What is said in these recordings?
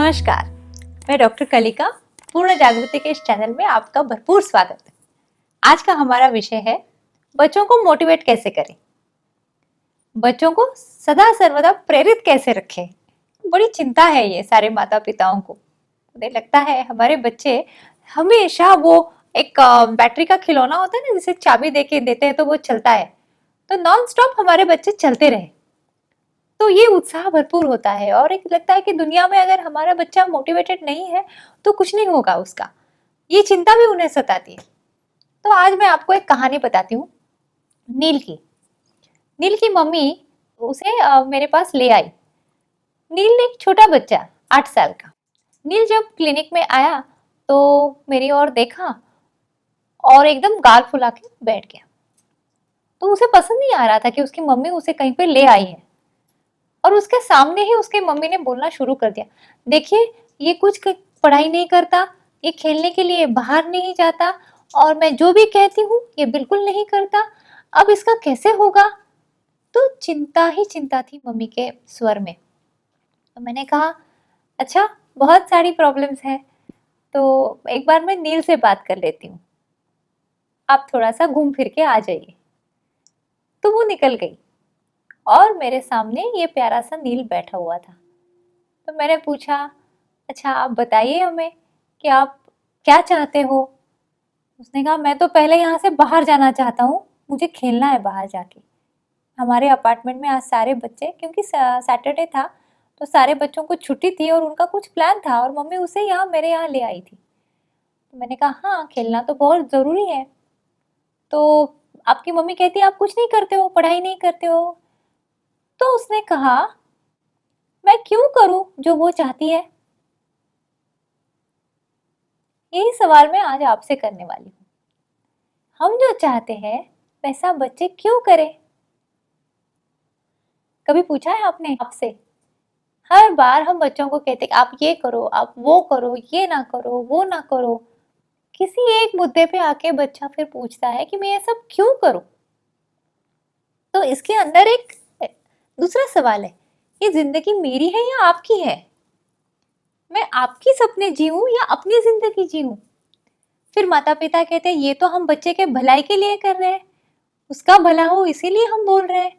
नमस्कार, मैं डॉक्टर कलिका। पूर्ण जागृति के इस चैनल में आपका भरपूर स्वागत है। आज का हमारा विषय है बच्चों को मोटिवेट कैसे करें, बच्चों को सदा सर्वदा प्रेरित कैसे रखें। बड़ी चिंता है ये सारे माता पिताओं को। मुझे लगता है हमारे बच्चे हमेशा वो एक बैटरी का खिलौना होता है ना, जिसे चाबी देके देते हैं तो वो चलता है, तो नॉन स्टॉप हमारे बच्चे चलते रहे तो ये उत्साह भरपूर होता है। और एक लगता है कि दुनिया में अगर हमारा बच्चा मोटिवेटेड नहीं है तो कुछ नहीं होगा उसका, ये चिंता भी उन्हें सताती है। तो आज मैं आपको एक कहानी बताती हूँ नील की। नील की मम्मी उसे मेरे पास ले आई। नील एक छोटा बच्चा 8 साल का। नील जब क्लिनिक में आया तो मेरी ओर देखा और एकदम गाल फुला के बैठ गया। तो उसे पसंद नहीं आ रहा था कि उसकी मम्मी उसे कहीं पे ले आई है। और उसके सामने ही उसके मम्मी ने बोलना शुरू कर दिया, देखिए ये कुछ पढ़ाई नहीं करता, ये खेलने के लिए बाहर नहीं जाता, और मैं जो भी कहती हूँ ये बिल्कुल नहीं करता, अब इसका कैसे होगा। तो चिंता ही चिंता थी मम्मी के स्वर में। तो मैंने कहा अच्छा, बहुत सारी प्रॉब्लम्स हैं, तो एक बार मैं नील से बात कर लेती हूँ, आप थोड़ा सा घूम फिर के आ जाइए। तो वो निकल गई और मेरे सामने ये प्यारा सा नील बैठा हुआ था। तो मैंने पूछा, अच्छा आप बताइए हमें कि आप क्या चाहते हो। उसने कहा, मैं तो पहले यहाँ से बाहर जाना चाहता हूँ, मुझे खेलना है बाहर जाके। हमारे अपार्टमेंट में आज सारे बच्चे, क्योंकि सैटरडे था तो सारे बच्चों को छुट्टी थी और उनका कुछ प्लान था और मम्मी उसे यहाँ मेरे यहाँ ले आई थी। तो मैंने कहा हाँ, खेलना तो बहुत ज़रूरी है। तो आपकी मम्मी कहती है आप कुछ नहीं करते हो, पढ़ाई नहीं करते हो। तो उसने कहा, मैं क्यों करूं जो वो चाहती है। यही सवाल मैं आज आपसे करने वाली हूँ। हम जो चाहते हैं वैसा बच्चे क्यों करें। कभी पूछा है आपने आपसे? हर बार हम बच्चों को कहते हैं आप ये करो, आप वो करो, ये ना करो, वो ना करो। किसी एक मुद्दे पे आके बच्चा फिर पूछता है कि मैं ये सब क्यों करूं। तो इसके अंदर एक दूसरा सवाल है, ये जिंदगी मेरी है या आपकी है। मैं आपकी सपने जीऊं या अपनी जिंदगी जीऊं। फिर माता पिता कहते हैं ये तो हम बच्चे के भलाई के लिए कर रहे हैं, उसका भला हो इसीलिए हम बोल रहे हैं।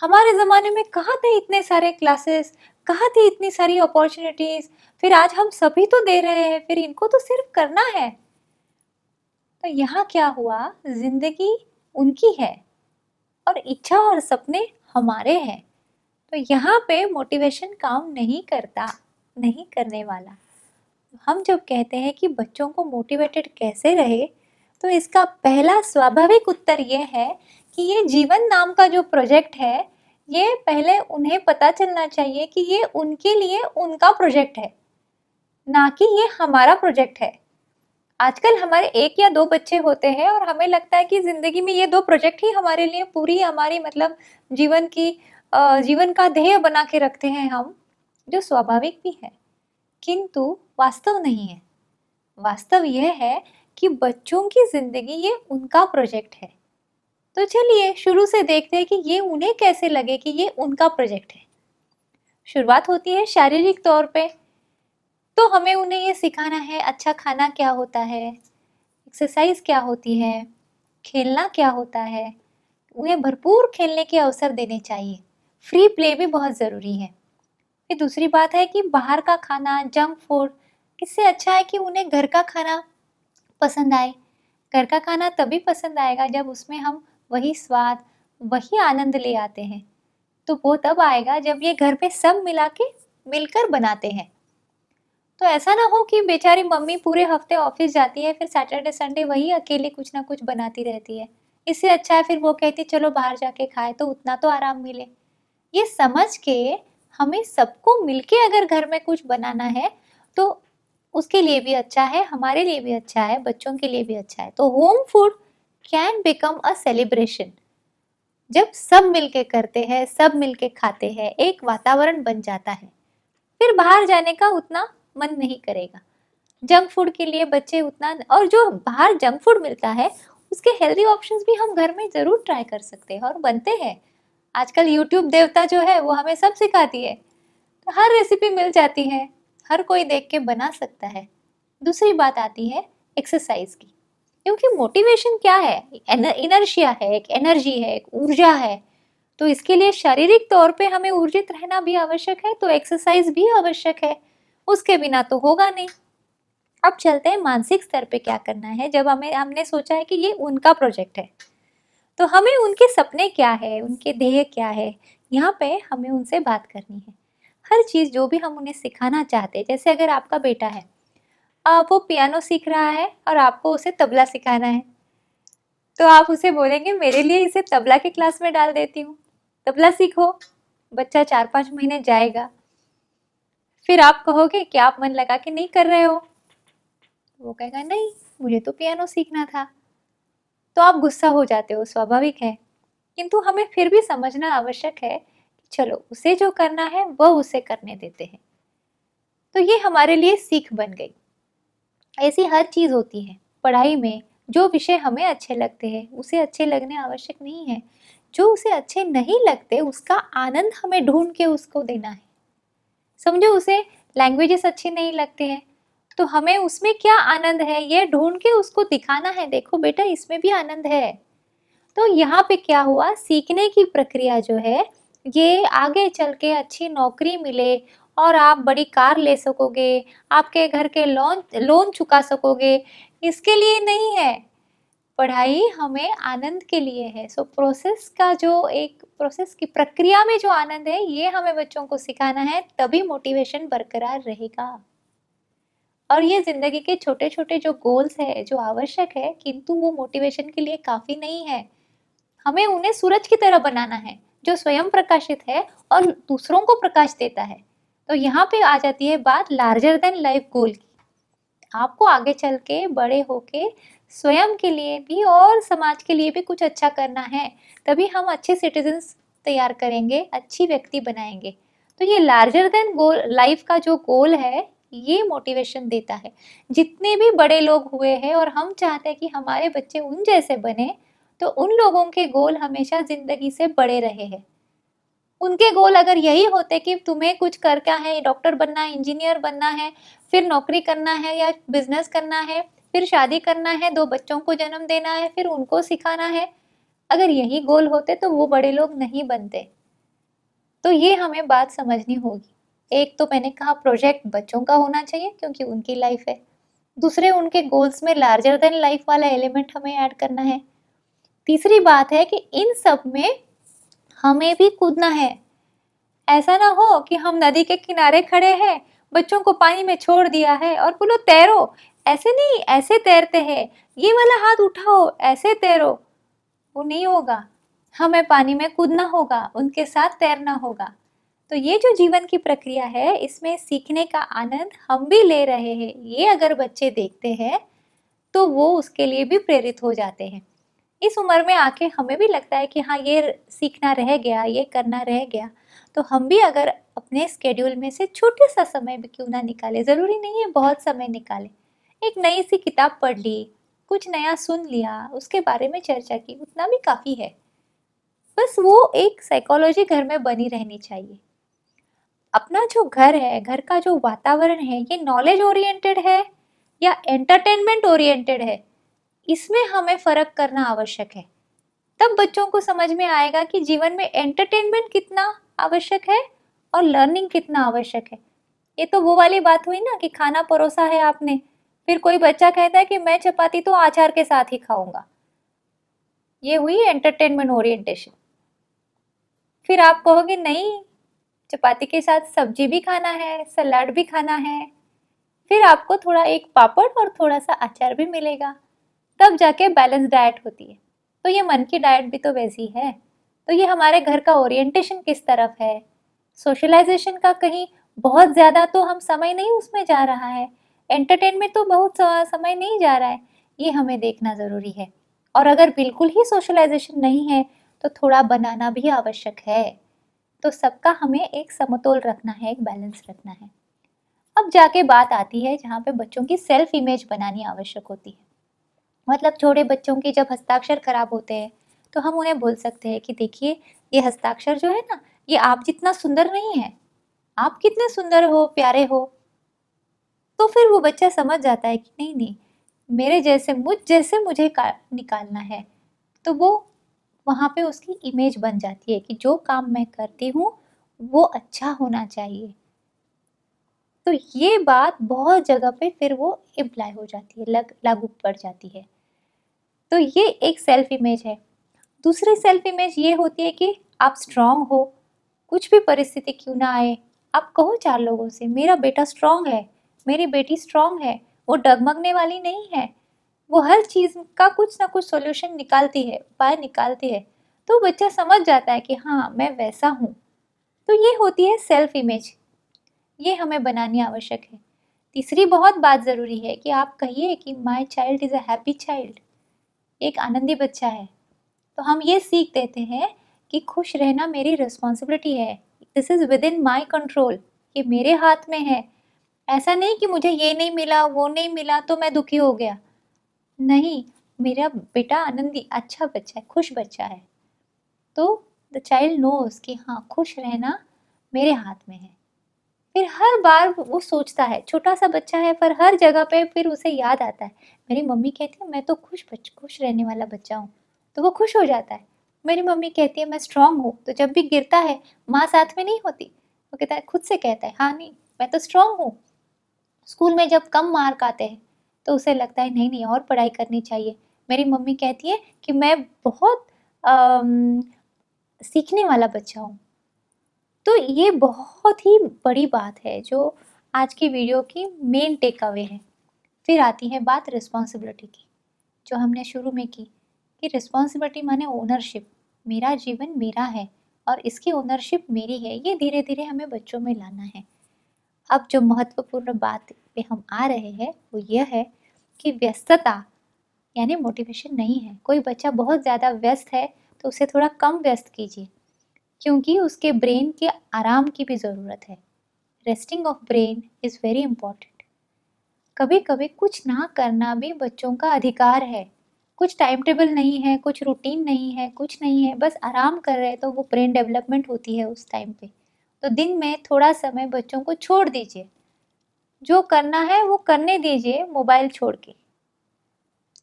हमारे ज़माने में कहाँ थे इतने सारे क्लासेस, कहाँ थी इतनी सारी अपॉर्चुनिटीज़, फिर आज हम सभी तो दे रहे हैं, फिर इनको तो सिर्फ करना है। तो यहाँ क्या हुआ, जिंदगी उनकी है और इच्छा और सपने हमारे हैं। तो यहाँ पे मोटिवेशन काम नहीं करता, नहीं करने वाला। हम जब कहते हैं कि बच्चों को मोटिवेटेड कैसे रहे, तो इसका पहला स्वाभाविक उत्तर ये है कि ये जीवन नाम का जो प्रोजेक्ट है, ये पहले उन्हें पता चलना चाहिए कि ये उनके लिए उनका प्रोजेक्ट है, ना कि ये हमारा प्रोजेक्ट है। आजकल हमारे 1 या 2 बच्चे होते हैं और हमें लगता है कि जिंदगी में ये 2 प्रोजेक्ट ही हमारे लिए पूरी हमारी मतलब जीवन का ध्येय बना के रखते हैं हम, जो स्वाभाविक भी है, किंतु वास्तव नहीं है। वास्तव यह है कि बच्चों की जिंदगी ये उनका प्रोजेक्ट है। तो चलिए शुरू से देखते हैं कि ये उन्हें कैसे लगे कि ये उनका प्रोजेक्ट है। शुरुआत होती है शारीरिक तौर पे। तो हमें उन्हें ये सिखाना है अच्छा खाना क्या होता है, एक्सरसाइज क्या होती है, खेलना क्या होता है। उन्हें भरपूर खेलने के अवसर देने चाहिए। फ्री प्ले भी बहुत ज़रूरी है। फिर दूसरी बात है कि बाहर का खाना, जंक फूड, इससे अच्छा है कि उन्हें घर का खाना पसंद आए। घर का खाना तभी पसंद आएगा जब उसमें हम वही स्वाद, वही आनंद ले आते हैं। तो वो तब आएगा जब ये घर पे सब मिला के मिलकर बनाते हैं। तो ऐसा ना हो कि बेचारी मम्मी पूरे हफ्ते ऑफिस जाती है, फिर सैटरडे संडे वही अकेले कुछ ना कुछ बनाती रहती है। इससे अच्छा है फिर वो कहती चलो बाहर जाके खाए तो उतना तो आराम मिले। ये समझ के हमें सबको मिलके अगर घर में कुछ बनाना है तो उसके लिए भी अच्छा है, हमारे लिए भी अच्छा है, बच्चों के लिए भी अच्छा है। तो home food can become a celebration. जब सब मिलके करते हैं, सब मिलके खाते हैं, एक वातावरण बन जाता है, फिर बाहर जाने का उतना मन नहीं करेगा। जंक फूड के लिए बच्चे उतना, और जो बाहर जंक फूड मिलता है उसके हेल्दी ऑप्शंस भी हम घर में ज़रूर ट्राई कर सकते हैं और बनते हैं। आजकल यूट्यूब देवता जो है वो हमें सब सिखाती है, तो हर रेसिपी मिल जाती है, हर कोई देख के बना सकता है। दूसरी बात आती है एक्सरसाइज की, क्योंकि मोटिवेशन क्या है, इनर्शिया है, एक एनर्जी है, एक ऊर्जा है। तो इसके लिए शारीरिक तौर पे हमें ऊर्जित रहना भी आवश्यक है, तो एक्सरसाइज भी आवश्यक है, उसके बिना तो होगा नहीं। अब चलते हैं मानसिक स्तर पे क्या करना है। जब हमने सोचा है कि ये उनका प्रोजेक्ट है, तो हमें उनके सपने क्या है, उनके ध्येय क्या है, यहाँ पे हमें उनसे बात करनी है। हर चीज जो भी हम उन्हें सिखाना चाहते हैं, जैसे अगर आपका बेटा है, वो पियानो सीख रहा है और आपको उसे तबला सिखाना है, तो आप उसे बोलेंगे मेरे लिए इसे तबला के क्लास में डाल देती हूँ, तबला सीखो। बच्चा 4-5 महीने जाएगा, फिर आप कहोगे कि आप मन लगा के नहीं कर रहे हो, वो कहेगा नहीं मुझे तो पियानो सीखना था। तो आप गुस्सा हो जाते हो, स्वाभाविक है। किंतु हमें फिर भी समझना आवश्यक है कि चलो उसे जो करना है वह उसे करने देते हैं। तो ये हमारे लिए सीख बन गई। ऐसी हर चीज होती है पढ़ाई में, जो विषय हमें अच्छे लगते हैं उसे अच्छे लगने आवश्यक नहीं है, जो उसे अच्छे नहीं लगते उसका आनंद हमें ढूंढ के उसको देना है। समझो उसे लैंग्वेजेस अच्छे नहीं लगते हैं, तो हमें उसमें क्या आनंद है ये ढूंढ के उसको दिखाना है, देखो बेटा इसमें भी आनंद है। तो यहाँ पे क्या हुआ, सीखने की प्रक्रिया जो है ये आगे चल के अच्छी नौकरी मिले और आप बड़ी कार ले सकोगे, आपके घर के लोन लोन चुका सकोगे, इसके लिए नहीं है। पढ़ाई हमें आनंद के लिए है। सो प्रोसेस का जो एक प्रोसेस की प्रक्रिया में जो आनंद है ये हमें बच्चों को सिखाना है, तभी मोटिवेशन बरकरार रहेगा। और ये जिंदगी के छोटे छोटे जो गोल्स है जो आवश्यक है, किंतु वो मोटिवेशन के लिए काफी नहीं है। हमें उन्हें सूरज की तरह बनाना है जो स्वयं प्रकाशित है और दूसरों को प्रकाश देता है। तो यहाँ पे आ जाती है बात लार्जर देन लाइफ गोल की। आपको आगे चल के बड़े होके स्वयं के लिए भी और समाज के लिए भी कुछ अच्छा करना है, तभी हम अच्छे सिटीजन्स तैयार करेंगे, अच्छी व्यक्ति बनाएंगे। तो ये लार्जर देन गोल लाइफ का जो गोल है ये मोटिवेशन देता है। जितने भी बड़े लोग हुए हैं और हम चाहते हैं कि हमारे बच्चे उन जैसे बने, तो उन लोगों के गोल हमेशा जिंदगी से बड़े रहे हैं। उनके गोल अगर यही होते कि तुम्हें कुछ करना है, डॉक्टर बनना है, इंजीनियर बनना है, फिर नौकरी करना है या बिजनेस करना है, फिर शादी करना है, 2 बच्चों को जन्म देना है, फिर उनको सिखाना है, अगर यही गोल होते तो वो बड़े लोग नहीं बनते। तो ये हमें बात समझनी होगी। एक तो मैंने कहा प्रोजेक्ट बच्चों का होना चाहिए क्योंकि उनकी लाइफ है। दूसरे उनके गोल्स में लार्जर देन लाइफ वाला एलिमेंट हमें ऐड करना है। तीसरी बात है कि इन सब में हमें भी कूदना है। ऐसा ना हो कि हम नदी के किनारे खड़े हैं, बच्चों को पानी में छोड़ दिया है और बोलो तैरो। ऐसे नहीं, ऐसे तैरते हैं, ये वाला हाथ उठाओ, ऐसे तैरो। वो नहीं होगा, हमें पानी में कूदना होगा, उनके साथ तैरना होगा। तो ये जो जीवन की प्रक्रिया है इसमें सीखने का आनंद हम भी ले रहे हैं, ये अगर बच्चे देखते हैं तो वो उसके लिए भी प्रेरित हो जाते हैं। इस उम्र में आके हमें भी लगता है कि हाँ ये सीखना रह गया, ये करना रह गया, तो हम भी अगर अपने स्केड्यूल में से छोटे सा समय भी क्यों ना निकाले, ज़रूरी नहीं है बहुत समय निकाले, एक नई सी किताब पढ़ ली, कुछ नया सुन लिया, उसके बारे में चर्चा की, उतना भी काफ़ी है। बस वो एक साइकोलॉजी घर में बनी रहनी चाहिए। अपना जो घर है, घर का जो वातावरण है, ये नॉलेज ओरिएंटेड है या एंटरटेनमेंट ओरिएंटेड है, इसमें हमें फ़र्क करना आवश्यक है। तब बच्चों को समझ में आएगा कि जीवन में एंटरटेनमेंट कितना आवश्यक है और लर्निंग कितना आवश्यक है। ये तो वो वाली बात हुई ना कि खाना परोसा है आपने, फिर कोई बच्चा कहता है कि मैं चपाती तो अचार के साथ ही खाऊंगा, ये हुई एंटरटेनमेंट ओरिएंटेशन। फिर आप कहोगे नहीं, चपाती के साथ सब्जी भी खाना है, सलाद भी खाना है, फिर आपको थोड़ा एक पापड़ और थोड़ा सा अचार भी मिलेगा, तब जाके बैलेंस डाइट होती है। तो ये मन की डाइट भी तो वैसी है। तो ये हमारे घर का ओरिएंटेशन किस तरफ है, सोशलाइजेशन का कहीं बहुत ज़्यादा तो हम समय नहीं उसमें जा रहा है, एंटरटेनमेंट तो बहुत समय नहीं जा रहा है, ये हमें देखना ज़रूरी है। और अगर बिल्कुल ही सोशलाइजेशन नहीं है तो थोड़ा बनाना भी आवश्यक है। तो सबका हमें एक समतोल रखना है, एक बैलेंस रखना है। अब जाके बात आती है जहाँ पे बच्चों की सेल्फ इमेज बनानी आवश्यक होती है। मतलब छोटे बच्चों के जब हस्ताक्षर खराब होते हैं तो हम उन्हें बोल सकते हैं कि देखिए ये हस्ताक्षर जो है ना, ये आप जितना सुंदर नहीं है, आप कितने सुंदर हो, प्यारे हो, तो फिर वो बच्चा समझ जाता है कि नहीं नहीं, मेरे जैसे मुझ जैसे मुझे निकालना है। तो वो वहाँ पे उसकी इमेज बन जाती है कि जो काम मैं करती हूँ वो अच्छा होना चाहिए। तो ये बात बहुत जगह पे फिर वो इम्प्लाई हो जाती है, लागू पड़ जाती है। तो ये एक सेल्फ इमेज है। दूसरी सेल्फ इमेज ये होती है कि आप स्ट्रांग हो, कुछ भी परिस्थिति क्यों ना आए, आप कहो 4 लोगों से मेरा बेटा स्ट्रांग है, मेरी बेटी स्ट्रांग है, वो डगमगने वाली नहीं है, वो हर चीज़ का कुछ ना कुछ सॉल्यूशन निकालती है, उपाय निकालती है। तो बच्चा समझ जाता है कि हाँ, मैं वैसा हूँ। तो ये होती है सेल्फ इमेज, ये हमें बनानी आवश्यक है। तीसरी बहुत बात ज़रूरी है कि आप कहिए कि my child is a happy child, एक आनंदी बच्चा है। तो हम ये सीख देते हैं कि खुश रहना मेरी रिस्पॉन्सिबिलिटी है, this is with in my control, ये मेरे हाथ में है। ऐसा नहीं कि मुझे ये नहीं मिला, वो नहीं मिला तो मैं दुखी हो गया। नहीं, मेरा बेटा आनंदी अच्छा बच्चा है, खुश बच्चा है। तो द चाइल्ड नोज कि हाँ, खुश रहना मेरे हाथ में है। फिर हर बार वो सोचता है, छोटा सा बच्चा है पर हर जगह पे फिर उसे याद आता है, मेरी मम्मी कहती है मैं तो खुश रहने वाला बच्चा हूँ, तो वो खुश हो जाता है। मेरी मम्मी कहती है मैं स्ट्रांग हूँ, तो जब भी गिरता है माँ साथ में नहीं होती, वो कहता है, खुद से कहता है हाँ नहीं मैं तो स्ट्रांग हूँ। स्कूल में जब कम मार्क आते हैं तो उसे लगता है नहीं नहीं और पढ़ाई करनी चाहिए। मेरी मम्मी कहती है कि मैं बहुत सीखने वाला बच्चा हूँ। तो ये बहुत ही बड़ी बात है जो आज की वीडियो की मेन टेक अवे है। फिर आती है बात रिस्पॉन्सिबिलिटी की, जो हमने शुरू में की कि रिस्पॉन्सिबिलिटी माने ओनरशिप, मेरा जीवन मेरा है और इसकी ओनरशिप मेरी है। ये धीरे धीरे हमें बच्चों में लाना है। अब जो महत्वपूर्ण बात पे हम आ रहे हैं वो यह है कि व्यस्तता यानी मोटिवेशन नहीं है। कोई बच्चा बहुत ज़्यादा व्यस्त है तो उसे थोड़ा कम व्यस्त कीजिए, क्योंकि उसके ब्रेन के आराम की भी ज़रूरत है। Resting of brain is very important. कभी कभी कुछ ना करना भी बच्चों का अधिकार है। कुछ टाइम टेबल नहीं है, कुछ रूटीन नहीं है, कुछ नहीं है, बस आराम कर रहे हैं तो वो ब्रेन डेवलपमेंट होती है उस टाइम पे। तो दिन में थोड़ा समय बच्चों को छोड़ दीजिए, जो करना है वो करने दीजिए मोबाइल छोड़ के।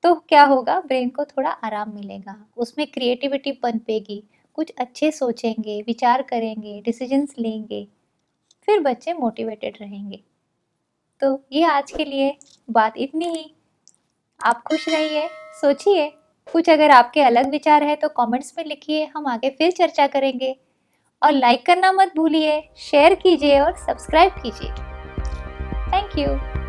तो क्या होगा, ब्रेन को थोड़ा आराम मिलेगा, उसमें क्रिएटिविटी पनपेगी, कुछ अच्छे सोचेंगे, विचार करेंगे, डिसीजंस लेंगे, फिर बच्चे मोटिवेटेड रहेंगे। तो ये आज के लिए बात इतनी ही। आप खुश रहिए, सोचिए, कुछ अगर आपके अलग विचार है तो कमेंट्स में लिखिए, हम आगे फिर चर्चा करेंगे। और लाइक करना मत भूलिए, शेयर कीजिए और सब्सक्राइब कीजिए। Thank you.